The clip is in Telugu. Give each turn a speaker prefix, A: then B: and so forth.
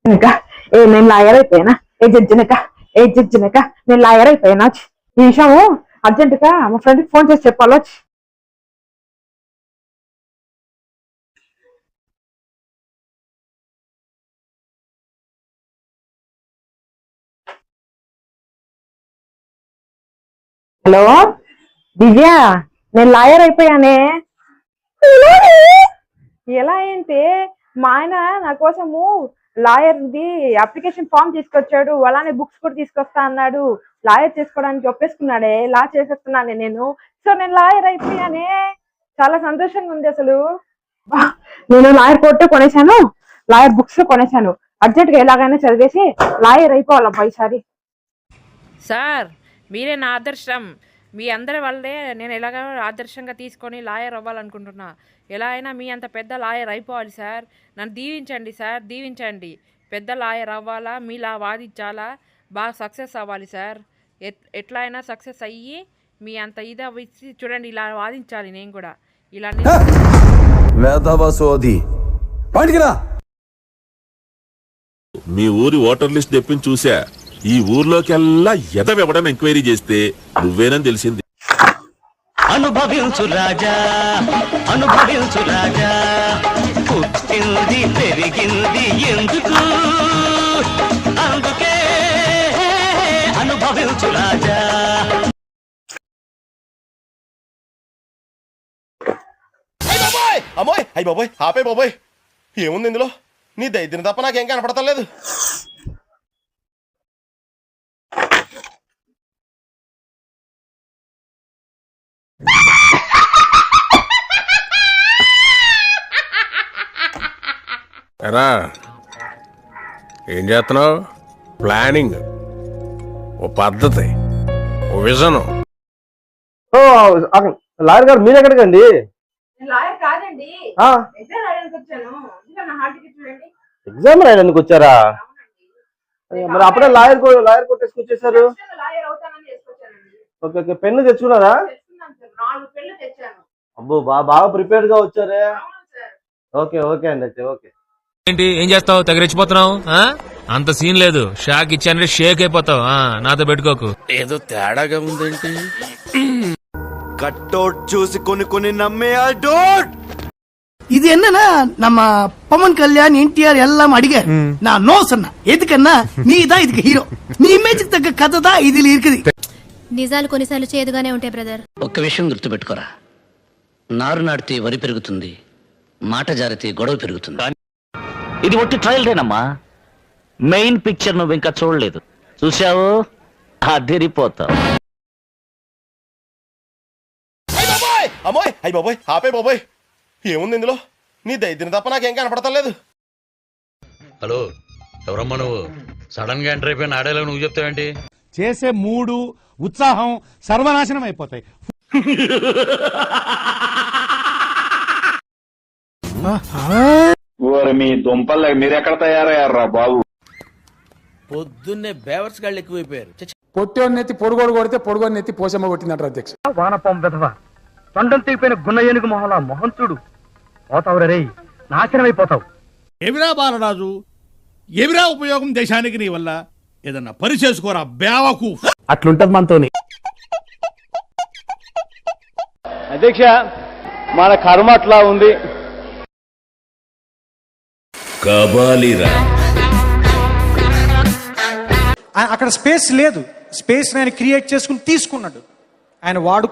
A: ఇంకా నేను లాయర్ అయిపోయినా. ఏ జడ్జినక నేను లాయర్ అయిపోయినా. ఈ విషయము అర్జెంట్ గా మా ఫ్రెండ్కి ఫోన్ చేసి చెప్పాలో. హలో దివ్య, నేను లాయర్ అయిపోయానే. ఎలా ఏంటి? మా ఆయన నా కోసము లాయర్ది అప్లికేషన్ ఫామ్ తీసుకొచ్చాడు, అలానే బుక్స్ కూడా తీసుకొస్తా అన్నాడు. లాయర్ చేసుకోవడానికి ఒప్పేసుకున్నాడే, లా చేసేస్తున్నానే నేను. సో నేను లాయర్ అయిపోయానే. చాలా సంతోషంగా ఉంది అసలు. నేను లాయర్ కోర్టు కొనేశాను, లాయర్ బుక్స్ కొనేశాను. అర్జెంట్ గా ఎలాగైనా చదివేసి లాయర్ అయిపోవాలబ్బా ఈసారి.
B: సార్ మీరే నా ఆదర్శం. మీ అందరి వల్లే నేను ఎలాగ ఆదర్శంగా తీసుకొని లాయర్ అవ్వాలనుకుంటున్నా. ఎలా అయినా మీ అంత పెద్ద లాయర్ అయిపోవాలి సార్. నన్ను దీవించండి సార్, దీవించండి. పెద్ద లాయర్ అవ్వాలా, మీలా వాదించాలా, బాగా సక్సెస్ అవ్వాలి సార్. ఎట్లా అయినా సక్సెస్ అయ్యి మీ అంత ఇది ఇచ్చి చూడండి, ఇలా వాదించాలి నేను కూడా. ఇలా
C: మీ ఊరి ఓటర్ లిస్ట్ తెప్పించి చూసా. ఈ ఊర్లోకెల్లా ఎదవెవడని ఎంక్వైరీ చేస్తే నువ్వేనని తెలిసింది.
D: అనుభవించు రాజా, అనుభవించు రాజా, పుట్టింది పెరిగింది ఎందుకు, అందుకే అనుభవించు రాజా.
E: అమ్మోయ్ అయ్యి బాబోయ్, ఆపే బాబోయ్. ఏముంది ఇందులో? నీ దైద్యం తప్ప నాకేం కనపడతలేదు.
F: ఎరా ఏం చేస్తున్నావు? ప్లానింగ్, ఓ పద్ధతి, ఓ విజన్.
G: లాయర్ గారు మీరు ఎక్కడికండి?
A: లాయర్ కాదండి,
G: ఎగ్జామ్ రాయడానికి వచ్చారా? మరి అప్పుడే లాయర్ కొట్టేసుకొచ్చేసారు. ఓకే ఓకే, పెన్ను తెచ్చుకున్నారా? అబ్బో బాగా ప్రిపేర్డ్ గా వచ్చారే. ఓకే ఓకే అండి, అయితే ఓకే.
H: ఏంటి ఏం చేస్తావు? తెగరెచ్చిపోతున్నావు? అంత సీన్ లేదు. షాక్ ఇచ్చానంటే షేక్ అయిపోతావు. నాతో పెట్టుకోకు.
C: ఏదో తేడాగా ఉందేంటి?
E: కట్టౌట్ చూసి కొన్ని నమ్మే అడోట్.
I: இது என்னன்னா நம்ம பவன் கல்யாண் என்டிஆர் எல்லாம் அடிக நான் நோ சொன்ன எதுக்குன்னா நீ தான் இதுக்கு హీరో. నీ ఇమేజ్ తగ్గ కథ దా ఇది இருக்குது.
J: నిజాలు కొన్నిసార్లు చేదుగానే ఉంటాయి బ్రదర్.
D: ఒక్క విషయం గుర్తుపెట్టుకోరా, నారు నాటితే వరి పెరుగుతుంది, మాట జారితే గొడవ పెరుగుతుంది. ఇది ఒట్టి ట్రయల్దేనమ్మా. మెయిన్ పిక్చర్ నువ్వు ఇంకా చూడలేదు. చూసావు, అదిరిపోతావు.
E: అమ్మోయ్ అయ్యి బాబోయ్, ఆపే బాబోయ్. ఏముంది ఇందులో? నీ దైద్యం తప్ప నాకేం కనపడతలేదు.
H: హలో, ఎవరమ్మా నువ్వు? సడన్ గా ఎంటర్ అయిపోయిన ఆడేలా నువ్వు చెప్తావేంటి?
K: చేసే మూడు ఉత్సాహం సర్వనాశనం అయిపోతాయి.
L: మీ దుంపల్ మీరెక్కడ తయారయ్యారా బాబు?
D: పొద్దున్నే బేవర్స్ గాళ్ళు ఎక్కువైపోయారు.
K: పొట్టోని నెత్తి పొడుగోడు కొడితే పొడుగోని నెత్తి పోసమ్మ కొట్టిందంటారు అధ్యక్ష.
G: వానపాం విధవ, తొండం తీపిన గున్న ఏనుగు మొహలా మొహం చూడు. పోతావు రే, నాశనం అయిపోతావు.
K: ఎవిరా బాలరాజు, ఎవిరా ఉపయోగం దేశానికి నీ వల్ల? ఏదన్నా పని చేసుకోరా బేవకు.
G: అట్లుంటది మనతోని. అధ్యక్ష, మన కర్మ అట్లా ఉంది.
K: అక్కడ స్పేస్ లేదు. స్పేస్ ఆయన క్రియేట్ చేసుకుని తీసుకున్నాడు, ఆయన వాడుకున్నాడు.